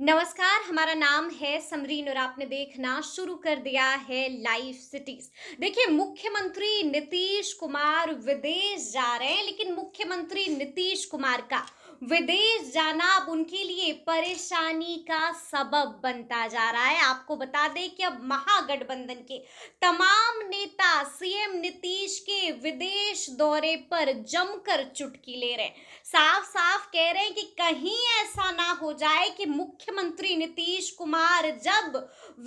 नमस्कार, हमारा नाम है समरीन और आपने देखना शुरू कर दिया है लाइव सिटीज। देखिए, मुख्यमंत्री नीतीश कुमार विदेश जा रहे हैं, लेकिन मुख्यमंत्री नीतीश कुमार का विदेश जाना अब उनके लिए परेशानी का सबब बनता जा रहा है। आपको बता दें कि अब महागठबंधन के तमाम नेता सीएम नीतीश के विदेश दौरे पर जमकर चुटकी ले रहे हैं। साफ साफ कह रहे हैं कि कहीं ऐसा ना हो जाए कि मुख्यमंत्री नीतीश कुमार जब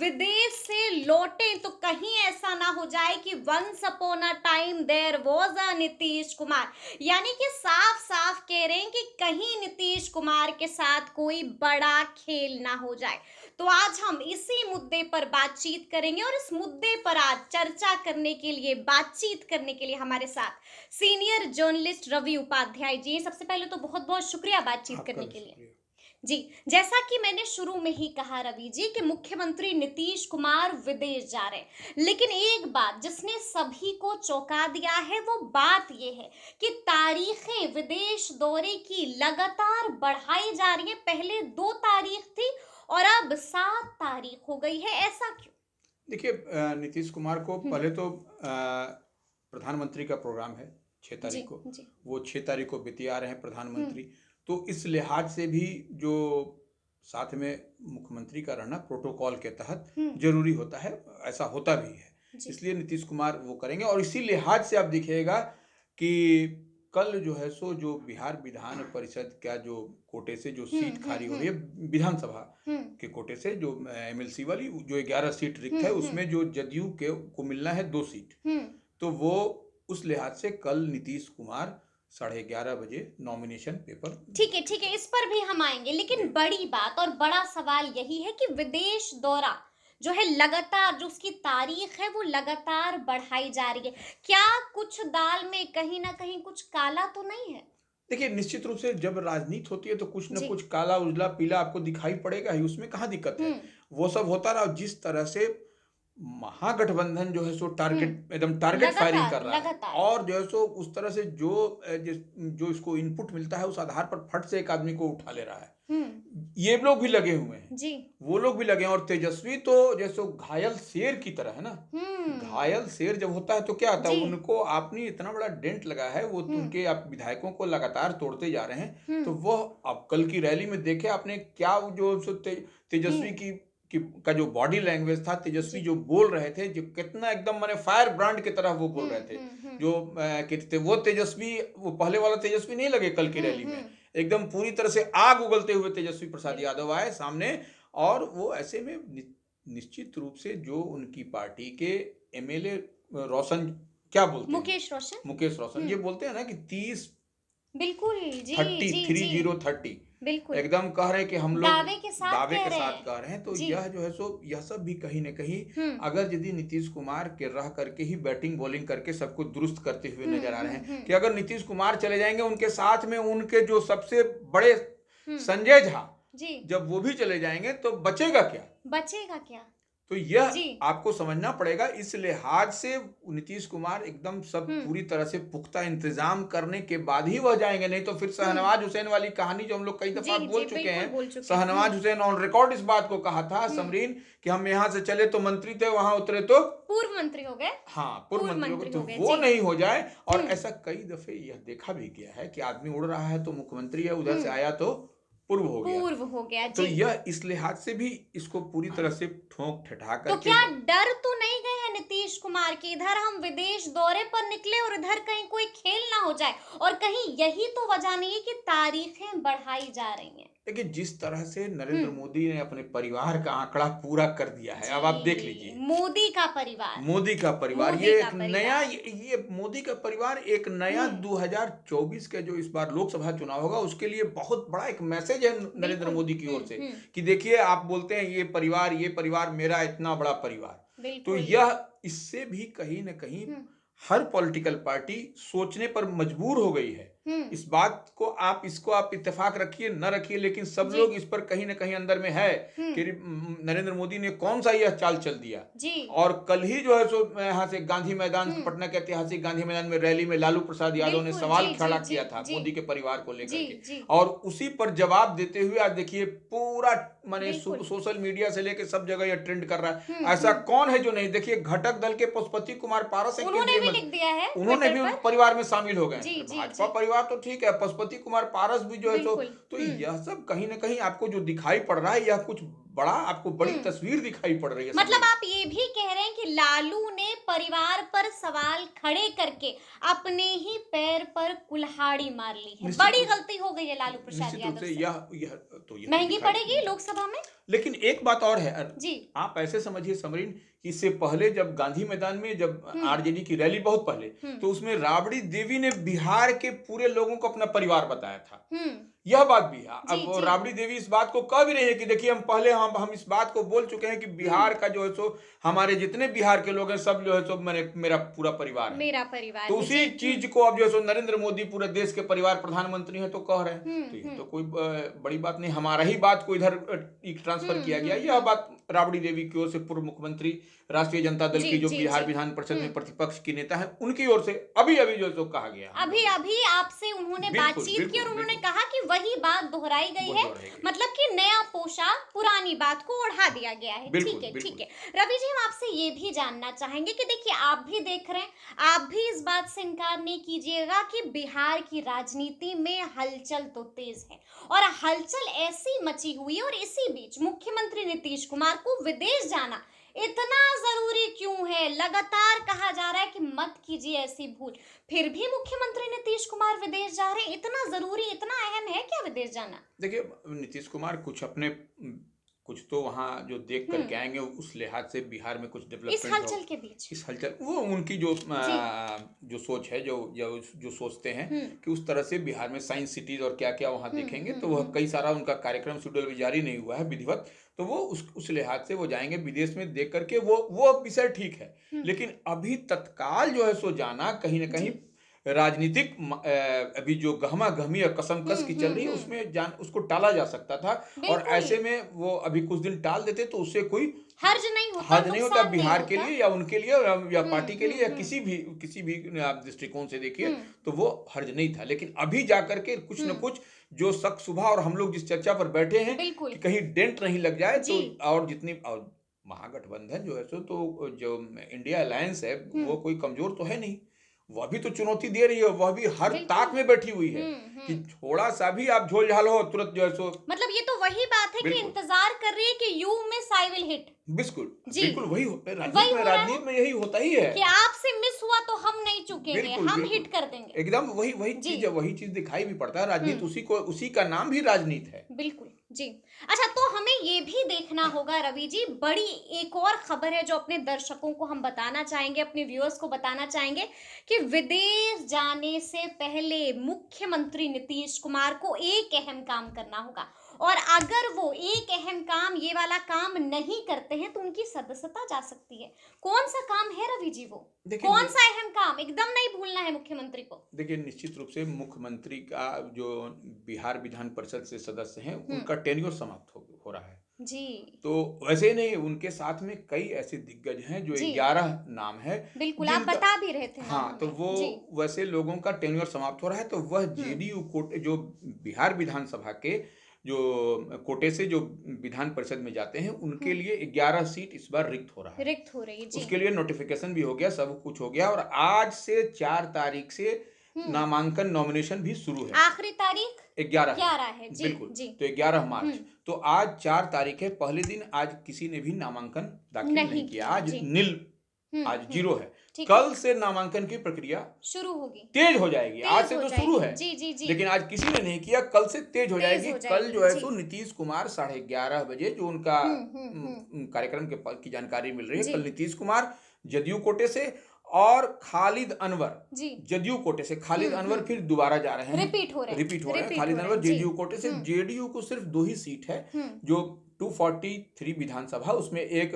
विदेश से लौटे तो कहीं ऐसा ना हो जाए कि once upon a time there was a Nitish Kumar. यानी कि साफ साफ कह रहे हैं कि कहीं नीतीश कुमार के साथ कोई बड़ा खेल ना हो जाए। तो आज हम इसी मुद्दे पर बातचीत करेंगे और इस मुद्दे पर आज चर्चा करने के लिए, बातचीत करने के लिए हमारे साथ सीनियर जर्नलिस्ट रवि उपाध्याय जी। सबसे पहले तो बहुत बहुत शुक्रिया बातचीत आपका करने भी के लिए। शुक्रिया। जी, जैसा कि मैंने शुरू में ही कहा रवि जी कि मुख्यमंत्री नीतीश कुमार विदेश जा रहे हैं, लेकिन एक बात जिसने सभी को चौंका दिया है वो बात यह है कि तारीखें विदेश दौरे की लगातार बढ़ाई जा रही है। पहले 2 तारीख थी और अब 7 तारीख हो गई है। ऐसा क्यों? देखिए, नीतीश कुमार को हम्म। पहले तो प्रधानमंत्री का प्रोग्राम है 6 तारीख जी। को। जी। वो 6 तारीख को बितिया रहे हैं हम्म। प्रधानमंत्री। तो इस लिहाज से भी जो साथ में मुख्यमंत्री का रहना प्रोटोकॉल के तहत हम्म। जरूरी होता है, ऐसा होता भी है। जी। इसलिए नीतीश कुमार वो करेंगे और इसी लिहाज से आप देखिएगा कि कल जो है सो जो बिहार विधान परिषद का जो कोटे से जो हम्म। सीट खाली हो हम्म। रही है विधानसभा हम्म। के कोटे से, जो एमएलसी वाली जो 11 सीट रिक्त है, हम्म। उसमें जो जदयू के को मिलना है 2 सीट। हम्म। तो वो उस लिहाज से कल नीतीश कुमार 11:30 बजे नॉमिनेशन पेपर ठीक है, ठीक है, इस पर भी हम आएंगे, लेकिन देंगे। बड़ी बात और बड़ा सवाल यही है कि विदेश दौरा जो है लगातार, जो उसकी तारीख है वो लगातार बढ़ाई जा रही है। क्या कुछ दाल में कहीं ना कहीं कुछ काला तो नहीं है? देखिए, निश्चित रूप से जब राजनीति होती है तो कुछ न जी। कुछ काला उजला पीला आपको दिखाई पड़ेगा ही, उसमें कहाँ दिक्कत है। हम्म। वो सब होता रहा। जिस तरह से महागठबंधन जो है सो टारगेट, एकदम टारगेट फायरिंग लगातार कर रहा है, लगातार। और जो है सो उस तरह से जो इसको इनपुट मिलता है उस आधार पर फट से एक आदमी को उठा ले रहा है। ये लोग भी लगे हुए हैं, जी। वो लोग भी लगे हैं। और तेजस्वी तो जैसे घायल शेर की तरह है ना। हम्म। घायल शेर जब होता है तो क्या होता है, जी। उनको आपने इतना बड़ा डेंट लगा है, वो हम्म। उनके आप विधायकों को लगातार तोड़ते जा रहे हैं। तो हम्म। वह अब कल की रैली में देखे आपने क्या, वो जो तेजस्वी हम्म। का जो बॉडी लैंग्वेज था, तेजस्वी जी। जो बोल रहे थे, जो कितना एकदम माने फायर ब्रांड की तरह वो बोल रहे थे। हम्म। जो कहते थे वो तेजस्वी, वो पहले वाला तेजस्वी नहीं लगे कल की रैली में। एकदम पूरी तरह से आग उगलते हुए तेजस्वी प्रसाद बिल्कुल। यादव आए सामने। और वो ऐसे में निश्चित रूप से जो उनकी पार्टी के एमएलए रोशन, क्या बोलते हैं, मुकेश रोशन। मुकेश रोशन, ये बोलते हैं ना कि 30 बिल्कुल। जी। 30 जी। जी। 30 30, बिल्कुल। एकदम कह रहे हैं कि हम लोग दावे के साथ दावे कह के रहे साथ हैं। कह रहे हैं। तो जी। यह जो है सो यह सब भी कहीं न कहीं, हुँ। अगर यदि नीतीश कुमार के रह करके ही बैटिंग बॉलिंग करके सबको दुरुस्त करते हुए हुँ। नजर आ रहे हुँ। हैं, हुँ। कि अगर नीतीश कुमार चले जाएंगे उनके साथ में उनके जो सबसे बड़े हुँ। संजय झा, जी। जब वो भी चले जाएंगे तो बचेगा क्या। बचेगा क्या? तो यह जी। आपको समझना पड़ेगा। इस लिहाज से नीतीश कुमार एकदम सब हुँ। पूरी तरह से पुख्ता इंतजाम करने के बाद ही वह जाएंगे, नहीं तो फिर हुँ। शहनवाज हुसैन वाली कहानी जो हम लोग कई दफा जी, बोल जी, चुके बिल्कुल हैं। बोल चुके हैं। शहनवाज हुसैन ऑन रिकॉर्ड इस बात को कहा था, हुँ। समरीन, कि हम यहाँ से चले तो मंत्री थे, वहां उतरे तो पूर्व मंत्री हो गए। हाँ पूर्व पूर्व मंत्री हो गए। मंत्री तो हो गए। वो जी। नहीं हो जाए। और हुँ। ऐसा कई दफे यह देखा भी गया है कि आदमी उड़ रहा है तो मुख्यमंत्री है, उधर से हुँ। आया तो पूर्व हो गया। पूर्व हो गया। तो जी। यह इस लिहाज से भी इसको पूरी तरह से ठोक ठठा तो करके क्या डर तो नहीं गए हैं नीतीश कुमार के, इधर हम विदेश दौरे पर निकले और इधर कहीं कोई खेल ना हो जाए, और कहीं यही तो वजह नहीं है कि तारीखें बढ़ाई जा रही हैं? देखिए, जिस तरह से हुँ। नरेंद्र मोदी ने अपने परिवार का आंकड़ा पूरा कर दिया है, अब आप देख जी, लीजिए। मोदी का परिवार। मोदी का परिवार, मोदी ये का एक नया, परिवार। ये मोदी का परिवार एक नया हुँ। 2024 के जो इस बार लोकसभा चुनाव होगा उसके लिए बहुत बड़ा एक मैसेज है नरेंद्र बिल्कुल। मोदी की हुँ। ओर से। हुँ। कि देखिए, आप बोलते हैं ये परिवार मेरा इतना बड़ा परिवार। तो बिल्कुल। यह इससे भी कहीं न कहीं हुँ। हर पॉलिटिकल पार्टी सोचने पर मजबूर हो गई है इस बात को आप इत्तेफाक रखिए न रखिए, लेकिन सब जी। लोग इस पर कहीं ना कहीं अंदर में है कि नरेंद्र मोदी ने कौन सा यह चाल चल दिया। जी। और कल ही जो है सो यहाँ से गांधी मैदान, पटना के ऐतिहासिक गांधी मैदान में रैली में लालू प्रसाद यादव ने बिल्कुल, सवाल जी, खड़ा जी, किया जी, था जी। मोदी के परिवार को लेकर जी, के, जी। और उसी पर जवाब देते हुए आज देखिए पूरा माने बिल्कुल। सोशल मीडिया से लेके सब जगह यह ट्रेंड कर रहा है। हुँ, ऐसा हुँ। कौन है जो नहीं, देखिए घटक दल के पशुपति कुमार पारस हैं उन्होंने केंद्रीय भी मंत्री, लिख दिया है उन्होंने ट्विटर भी पर। परिवार में शामिल हो गए जी, हैं। जी, भाजपा जी। परिवार तो ठीक है, पशुपति कुमार पारस भी जो है सो, बिल्कुल। तो यह सब कहीं ना कहीं आपको जो दिखाई पड़ रहा है, यह कुछ बड़ा आपको बड़ी तस्वीर दिखाई पड़ रही है। मतलब समझिए आप ये भी कह रहे हैं कि लालू ने परिवार पर सवाल खड़े करके अपने ही पैर पर कुल्हाड़ी मार ली है। निश्चित बड़ी रूप गलती हो गई है लालू प्रसाद निश्चित रूप यादव से से। यह तो महंगी दिखाई, पड़ेगी लोकसभा में। लेकिन एक बात और है। जी। आप ऐसे समझिए समरीन कि इससे पहले जब गांधी मैदान में जब आरजेडी की रैली बहुत पहले, तो उसमें राबड़ी देवी ने बिहार के पूरे लोगों को अपना परिवार बताया था। यह बात भी है। जी, अब वो जी। राबड़ी देवी इस बात को कह भी रही है कि देखिए हम इस बात को बोल चुके हैं कि बिहार का जो है सो, हमारे जितने बिहार के लोग हैं सब जो है सो मेरा पूरा परिवार है। मेरा परिवार तो है। उसी जी। चीज को अब जो है सो नरेंद्र मोदी पूरे देश के परिवार प्रधानमंत्री हैं तो कह रहे हैं, तो ये तो कोई बड़ी बात नहीं। हमारा ही बात को इधर ट्रांसफर किया गया। यह बात राबड़ी देवी की ओर से, पूर्व मुख्यमंत्री राष्ट्रीय जनता दल जी, की जो जी, बिहार जी। विधान परिषद में प्रतिपक्ष की नेता है, उनकी ओर से अभी अभी जो है सो कहा गया। अभी अभी आपसे उन्होंने बिल्कुल, बातचीत की और बिल्कुल, उन्होंने बिल्कुल। कहा कि वही बात दोहराई गई वो है। दोहराई गई। मतलब कि नया पोशाक पुरानी बात को ओढ़ा दिया गया है। बिल्कुल, ठीक है, ठीक बिल्कुल। है। रवि जी, हम आपसे ये भी जानना चाहेंगे कि देखिए आप भी देख रहे हैं, आप भी इस बात से इनकार नहीं कीजिएगा कि बिहार की राजनीति में हलचल तो तेज है, और हलचल ऐसी मची हुई है, और इसी बीच मुख्यमंत्री नीतीश कुमार को विदेश जाना इतना जरूरी क्यों है? लगातार कहा जा रहा है कि मत कीजिए ऐसी भूल, फिर भी मुख्यमंत्री नीतीश कुमार विदेश जा रहे हैं। इतना जरूरी, इतना अहम है क्या विदेश जाना? देखिए नीतीश कुमार कुछ तो वहाँ जो देख करके आएंगे, उस लिहाज से बिहार में कुछ इस डेवलपमेंट हलचल के बीच। इस हलचल वो उनकी जो सोच है, जो सोचते हैं कि उस तरह से बिहार में साइंस सिटीज और क्या क्या वहाँ देखेंगे, तो वह कई सारा उनका कार्यक्रम शेड्यूल भी जारी नहीं हुआ है विधिवत, तो वो उस लिहाज से वो जाएंगे विदेश में देख करके, वो विषय ठीक है। लेकिन अभी तत्काल जो है सो जाना कहीं ना कहीं राजनीतिक अभी जो गहमा गहमी और कसमकस की चल रही है, उसमें उसको टाला जा सकता था। और बिल्कुल। ऐसे में वो अभी कुछ दिन टाल देते तो उससे कोई हर्ज नहीं होता, हर्ज नहीं होता नुकसान नहीं बिहार के होता। लिए या उनके लिए या पार्टी के लिए या किसी भी आप दृष्टिकोण से देखिए, तो वो हर्ज नहीं था। लेकिन अभी जाकर के कुछ न कुछ जो शक सुबह, और हम लोग जिस चर्चा पर बैठे हैं बिल्कुल। कि कहीं डेंट नहीं लग जाए, तो जी। और महागठबंधन जो है सो, तो जो इंडिया अलायंस है वो कोई कमजोर तो है नहीं, वह भी तो चुनौती दे रही है, वह भी हर बिल्कुल। ताक में बैठी हुई है कि थोड़ा सा भी आप झोल झाल हो तुरंत जो है सो। मतलब ये तो वही बात है कि बिल्कुल। इंतजार कर रही है कि you miss I will hit. बिल्कुल जी। बिल्कुल वही होता है वही हो रहा है राजनीति में यही होता ही है कि आपसे मिस हुआ तो हम नहीं चुकेंगे, बिल्कुल, हम बिल्कुल। हिट कर देंगे। एकदम वही जी। चीज है, वही चीज दिखाई भी पड़ता है। राजनीति उसी का नाम भी राजनीति है। बिल्कुल जी। अच्छा, तो हमें ये भी देखना होगा रवि जी, बड़ी एक और खबर है जो अपने दर्शकों को हम बताना चाहेंगे, अपने व्यूअर्स को बताना चाहेंगे कि विदेश जाने से पहले मुख्यमंत्री नीतीश कुमार को एक अहम काम करना होगा, और अगर वो एक अहम काम, ये वाला काम नहीं करते हैं तो उनकी सदस्यता जा सकती है। कौन सा काम है रवि जी वो? कौन सा अहम काम एकदम नहीं भूलना है मुख्यमंत्री को? देखिए निश्चित रूप से मुख्यमंत्री का जो बिहार विधान परिषद से सदस्य हैं, उनका टेन्योर समाप्त हो रहा है जी। तो वैसे ही नहीं, उनके साथ में कई ऐसे दिग्गज हैं जो 11 नाम है बिल्कुल, आप बता भी रहे थे नाम हाँ, तो हमें। वो जी। वैसे लोगों का टेन्योर समाप्त हो रहा है, तो वह जेडीयू कोटे, जो बिहार विधानसभा के जो कोटे से जो विधान परिषद में जाते हैं, उनके लिए 11 सीट इस बार रिक्त हो रहा है। रिक्त हो रही है जी। उसके लिए नोटिफिकेशन भी हो गया, सब कुछ हो गया, और आज से 4 तारीख से नामांकन नॉमिनेशन भी शुरू है। आखिरी तारीख 11 है जी। बिल्कुल जी। तो 11 मार्च, तो आज 4 तारीख है, पहले दिन आज किसी ने भी नामांकन दाखिल नहीं किया, आज नील, आज जीरो है। कल से नामांकन की प्रक्रिया शुरू होगी, तेज हो जाएगी। आज से तो शुरू है जी, जी, जी। लेकिन आज किसी ने नहीं किया, कल से तेज हो जाएगी। कल जो है सो नीतीश कुमार 11:30 बजे जो उनका कार्यक्रम की जानकारी मिल रही है, कल नीतीश कुमार जदयू कोटे से और खालिद अनवर जदयू कोटे से, खालिद अनवर फिर दोबारा जा रहे हैं, रिपीट हो रहे हैं। खालिद अनवर जेडीयू कोटे से, जेडीयू को सिर्फ 2 ही सीट है, जो 243 विधानसभा, उसमें एक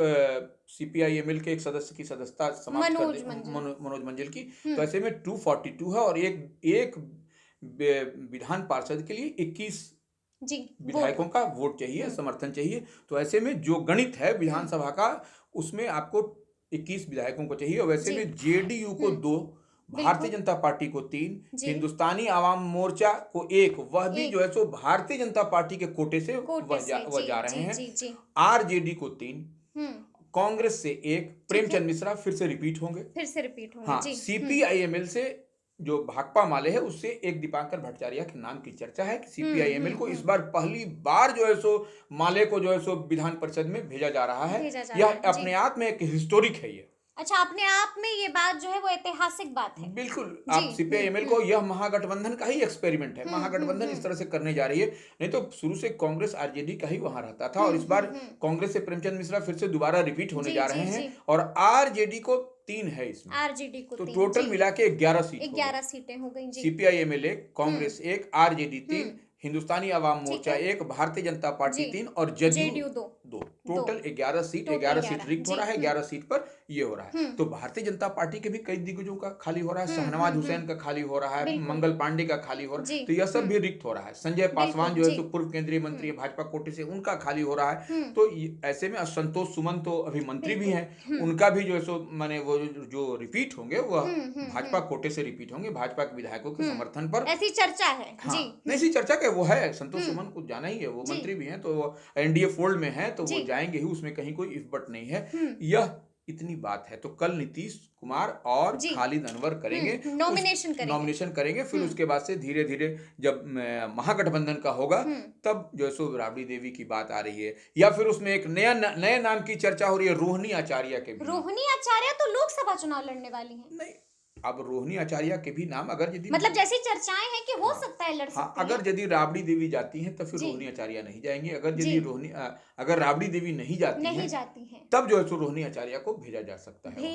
सीपीआई-एमएल के एक सदस्य की सदस्यता समाप्त कर दी, मनोज मंजिल की, तो ऐसे में 242 है, और एक विधान पार्षद के लिए 21 जी विधायकों का वोट चाहिए, समर्थन चाहिए। तो ऐसे में जो गणित है विधानसभा का, उसमें आपको 21 विधायकों को चाहिए। और वैसे में जेडीयू को 2, भारतीय जनता पार्टी को 3, हिंदुस्तानी आवाम मोर्चा को 1, वह भी जो है सो भारतीय जनता पार्टी के कोटे से वह जा रहे हैं। आरजेडी को 3, कांग्रेस से 1, प्रेमचंद मिश्रा फिर से रिपीट होंगे। हाँ, सीपीआईएमएल से जो भाकपा माले है उससे एक दीपांकर भट्टाचार्य के नाम की चर्चा है कि सीपीआईएमएल को इस बार पहली बार जो है सो माले को जो है सो विधान परिषद में भेजा जा रहा है। यह अपने आप में एक हिस्टोरिक है। ये अच्छा, अपने आप में ये बात जो है वो ऐतिहासिक बात है। बिल्कुल, आप सीपीआईएमएल को, यह महागठबंधन का ही एक्सपेरिमेंट है। महागठबंधन इस तरह से करने जा रही है, नहीं तो शुरू से कांग्रेस आरजेडी का ही वहां रहता था। और इस बार कांग्रेस से प्रेमचंद मिश्रा फिर से दोबारा रिपीट होने जा रहे हैं। और आरजेडी को 3 है इसमें, आरजेडी को तो टोटल मिला के 11 सीटें हो गई। CPIML 1, Congress 1, RJD 3, Hindustani Awam Morcha 1, Bharatiya Janata party 3 और जेडीयू 2। Total 11 seat. 11 सीट रिक्त हो रहा है, 11 सीट पर ये हो रहा है। तो भारतीय जनता पार्टी के भी कई दिग्गजों का खाली हो रहा है। शहनवाज हुसैन का खाली हो रहा है, मंगल पांडे का खाली हो रहा है, तो यह सब भी रिक्त हो रहा है। संजय पासवान जो है तो पूर्व केंद्रीय मंत्री भाजपा कोटे से, उनका खाली हो रहा है। तो ऐसे में संतोष सुमन तो अभी मंत्री भी हैं, उनका भी जो है सो माने वो जो रिपीट होंगे वह भाजपा कोटे से रिपीट होंगे, भाजपा के विधायकों के समर्थन पर। ऐसी चर्चा है। हाँ, ऐसी चर्चा के वो है। संतोष सुमन को जाना ही है, वो मंत्री भी हैं, तो एनडीए फोल्ड में है, तो वो जाएंगे ही, उसमें कहीं कोई इफ बट नहीं है। यह इतनी बात है। तो कल नीतीश कुमार और खालिद अनवर करेंगे, नॉमिनेशन करेंगे। फिर उसके बाद से धीरे धीरे जब महागठबंधन का होगा, तब जो है सो राबड़ी देवी की बात आ रही है, या फिर उसमें एक नए नाम की चर्चा हो रही है, रोहिणी आचार्य के भी। रोहिणी आचार्य तो लोकसभा चुनाव लड़ने वाली हैं। नहीं, अब रोहिणी आचार्य के भी नाम अगर यदि मतलब जैसी चर्चाएं हैं कि हो सकता है लड़ सकती हैं। अगर यदि राबड़ी देवी जाती हैं तो फिर रोहिणी आचार्य नहीं जाएंगे। अगर यदि अगर राबड़ी देवी नहीं जाती हैं, तब जो है सो रोहिणी आचार्य को भेजा जा सकता है।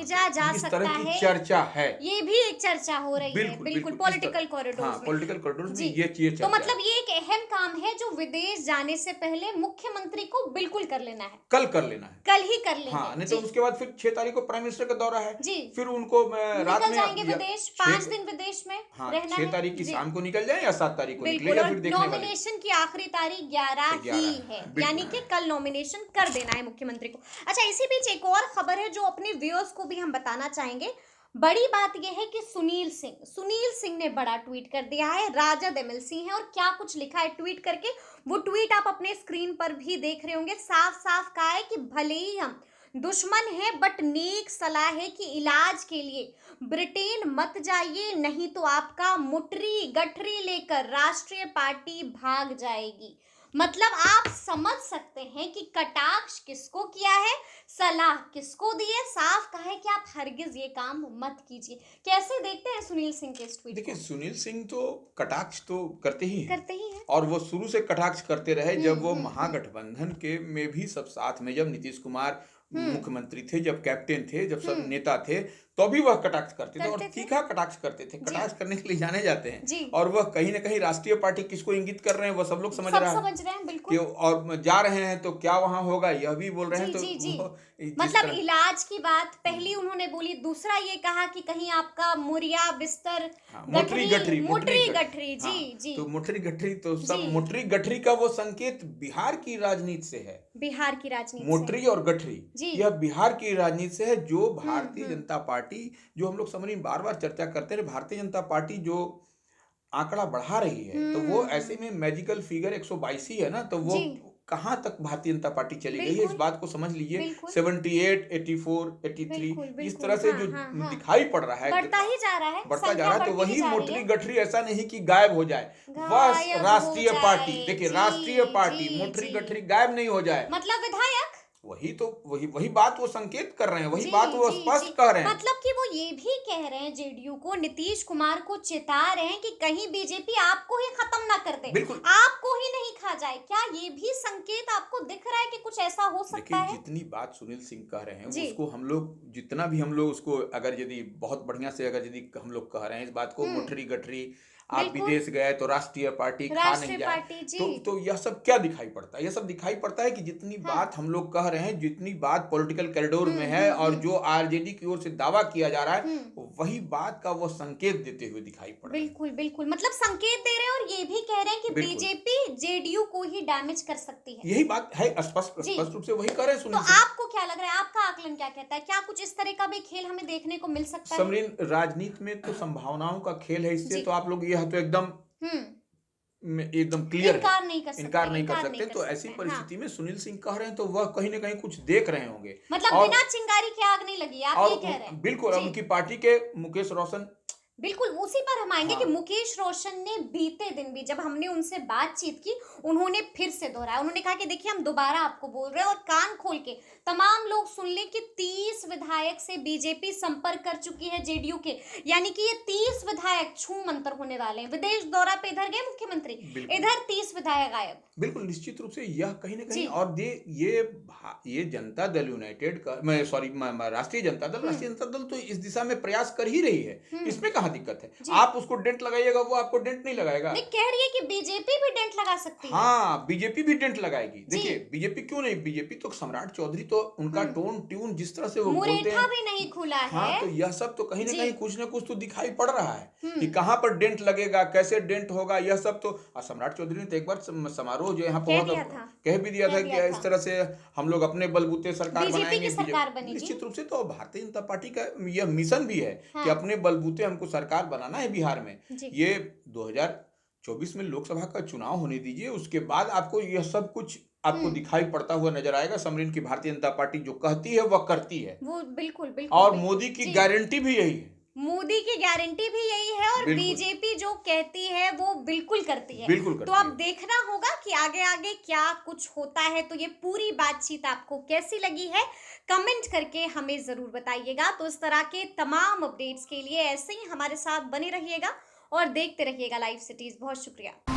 इस तरह की चर्चा है, ये भी एक चर्चा हो रही है। बिल्कुल पॉलिटिकल कॉरिडोर में। पॉलिटिकल कॉरिडोर में ये चीज तो मतलब ये एक अहम काम है जो विदेश जाने से पहले मुख्यमंत्री को बिल्कुल कर लेना है। कल कर लेना है, कल ही कर लेना है। नहीं तो उसके बाद फिर 6 तारीख को प्राइम मिनिस्टर का दौरा है। फिर उनको रात में विदेश 5 दिन विदेश में रहना 6 तारीख की शाम को निकल जाए या 7 तारीख को निकले, या फिर देखने वाले। नॉमिनेशन की आखिरी तारीख 11 ही है, यानी कि कल नॉमिनेशन कर देना है मुख्यमंत्री को। अच्छा, इसी बीच एक और खबर है जो अपने व्यूअर्स को भी हम बताना चाहेंगे। बड़ी बात यह है कि सुनील सिंह ने बड़ा ट्वीट कर दिया है। राजद एमएलसी हैं और क्या कुछ लिखा है ट्वीट करके, वो ट्वीट आप अपने स्क्रीन पर भी देख रहे होंगे। साफ साफ कहा है कि भले ही हम दुश्मन है बट नेक सलाह है कि इलाज के लिए ब्रिटेन मत जाइए, नहीं तो आपका मुटरी गठरी लेकर राष्ट्रीय पार्टी भाग जाएगी। मतलब आप समझ सकते हैं कि कटाक्ष किसको किया है, सलाह किसको दी है। साफ कहा है कि आप हरगिज ये काम मत कीजिए। कैसे देखते हैं सुनील सिंह के इस ट्वीट को? देखिए, सुनील सिंह तो कटाक्ष तो करते ही हैं और वो शुरू से कटाक्ष करते रहे। जब वो महागठबंधन के में भी सब साथ में, जब नीतीश कुमार मुख्यमंत्री थे, जब कैप्टन थे, जब सब नेता थे, तो भी वह कटाक्ष करते थे और तीखा कटाक्ष करते थे। कटाक्ष करने के लिए जाने जाते हैं और वह कहीं ना कहीं राष्ट्रीय पार्टी किसको इंगित कर रहे हैं वो सब लोग समझ रहे हैं बिल्कुल। और जा रहे हैं तो क्या वहां होगा यह भी बोल रहे हैं। तो मतलब इलाज की बात पहली उन्होंने बोली, दूसरा ये कहा कि कहीं आपका मुरिया बिस्तर मोटरी गठरी जी। तो मोटरी गठरी, तो सब मोटरी गठरी का वो संकेत बिहार की राजनीति से है। बिहार की राजनीति, मोटरी और गठरी, यह बिहार की राजनीति से है। जो भारतीय जनता पार्टी, जो हम लोग समझ बार बार चर्चा करते रहे, भारतीय जनता पार्टी जो आंकड़ा बढ़ा रही है, तो वो ऐसे में मैजिकल फिगर 122 ही है ना, तो वो कहां तक भारतीय जनता पार्टी चली गई है, इस बात को समझ लीजिए। 78, 84, 83 इस तरह से जो दिखाई पड़ रहा है, बढ़ता जा रहा है। तो वही मोटरी गठरी ऐसा नहीं कि गायब हो जाए, बस राष्ट्रीय पार्टी, देखिए राष्ट्रीय पार्टी, मोटरी गठरी गायब नहीं हो जाए, मतलब विधायक वही बात वो संकेत कर रहे हैं, वही बात वो स्पष्ट कह रहे हैं। मतलब कि वो ये भी कह रहे हैं जेडीयू को, नीतीश कुमार को चेता रहे हैं कि कहीं बीजेपी आपको ही खत्म ना कर दे, बिल्कुल आपको ही नहीं खा जाए। क्या ये भी संकेत आपको दिख रहा है कि कुछ ऐसा हो सकता है? जितनी बात सुनील सिंह कह रहे हैं उसको हम लोग, जितना भी हम लोग उसको अगर यदि बहुत बढ़िया से अगर यदि हम लोग कह रहे हैं इस बात को, मोटरी गठरी आप बिल्कुल। विदेश गए तो राष्ट्रीय पार्टी खा नहीं राष्ट्रीय जाए। पार्टी, जी। तो यह सब क्या दिखाई पड़ता है? यह सब दिखाई पड़ता है कि जितनी हाँ। बात हम लोग कह रहे हैं, जितनी बात पॉलिटिकल कॉरिडोर में हुँ, है हुँ, और हुँ। जो आरजेडी की ओर से दावा किया जा रहा है, हुँ। वही बात का वो संकेत देते हुए दिखाई पड़ रहे हैं। बिल्कुल, बिल्कुल। मतलब संकेत दे रहे हैं और ये भी कह रहे हैं कि बिल्कुल। बीजेपी जेडीयू को ही डैमेज कर सकती है। यही बात है, स्पष्ट जी। स्पष्ट रूप से वही कह रहे हैं तो सुनील सिंह। आपको क्या लग रहा है? आपका आकलन क्या कहता है? क्या कुछ इस तरह का भी खेल हमें देखने को मिल सकता है? समरीन, राजनीति में तो संभावनाओं का खेल है, इससे जी। तो आप लोग यह तो एकदम हुँ। एकदम क्लियर है, इनकार नहीं कर सकते, इनकार नहीं कर इनकार नहीं सकते। कर तो सकते ऐसी हैं। हाँ। परिस्थिति में सुनील सिंह कह रहे हैं तो वह कहीं ना कहीं कुछ देख रहे होंगे। मतलब और बिना चिंगारी के आग नहीं लगी, आप ये कह रहे हैं? बिल्कुल, और जी। उनकी पार्टी के मुकेश रोशन। बिल्कुल, उसी पर हम आएँगे कि हाँ। मुकेश रोशन ने बीते दिन भी जब हमने उनसे बातचीत की, उन्होंने फिर से दोहराया। उन्होंने कहा कि देखिए हम दोबारा आपको बोल रहे हैं और कान खोल के तमाम लोग सुन लें कि 30 विधायक से बीजेपी संपर्क कर चुकी है जेडीयू के। यानी कि ये 30 विधायक छूमंतर होने वाले हैं। विदेश दौरा पे इधर गए मुख्यमंत्री, बिल्कुल। इधर 30 विधायक गायब। बिल्कुल, निश्चित रूप से यह कहीं न कहीं, जी। और ये जनता दल यूनाइटेड का, मैं सॉरी, राष्ट्रीय जनता दल तो इस दिशा में प्रयास कर ही रही है। हुँ। इसमें कहाँ दिक्कत है? जी। आप उसको डेंट लगाइएगा, वो आपको डेंट नहीं लगाएगा। नहीं, कह रही है कि बीजेपी भी डेंट लगा सकती है। हाँ, बीजेपी भी डेंट लगाएगी। जी। देखिए, बीजेपी क्यों नहीं, बीजेपी तो सम्राट चौधरी तो उनका टोन ट्यून जिस तरह से वो बोलते मुरेठा हैं। भी नहीं खुला हाँ, है। तो यह सब तो कहीं न जी। कहीं कुछ न कुछ तो दिखाई पड़ रहा है हुँ। कि कहाँ पर डेंट लगेगा, कैसे डेंट होगा, यह सब तो। सम्राट चौधरी ने तो एक बार समारोह जो यहाँ पर कह हुआ दिया था, था। कह भी दिया कह था दिया कि था। इस तरह से हम लोग अपने बलबूते सरकार बीजेपी बनाएंगे। की सरकार बनेगी। निश्चित रूप से तो भारतीय जनता पार्टी का यह मिशन भी है कि हाँ। अपने बलबूते हमको सरकार बनाना है बिहार में। जी। ये 2024 में लोकसभा का चुनाव होने दीजिए, उसके बाद आपको यह सब कुछ आपको हुँ। दिखाई पड़ता हुआ नजर आएगा। समरीन की भारतीय जनता पार्टी जो कहती है वह करती है, वो बिल्कुल, बिल्कुल, और बिल्कुल। मोदी की जी। गारंटी भी यही है। मोदी की गारंटी भी यही है और बिल्कुल। बीजेपी जो कहती है वो बिल्कुल करती है। बिल्कुल तो करती अब है। देखना होगा कि आगे-आगे क्या कुछ होता है। तो ये पूरी बातचीत आपको कैसी लगी है? कमेंट करके हमें ज़रूर बताइएगा। तो इस तरह के तमाम अपडेट्स के लिए ऐसे ही हमारे साथ बने रहिएगा और देखते रहिएगा लाइव सिटीज़। बहुत शुक्रिया।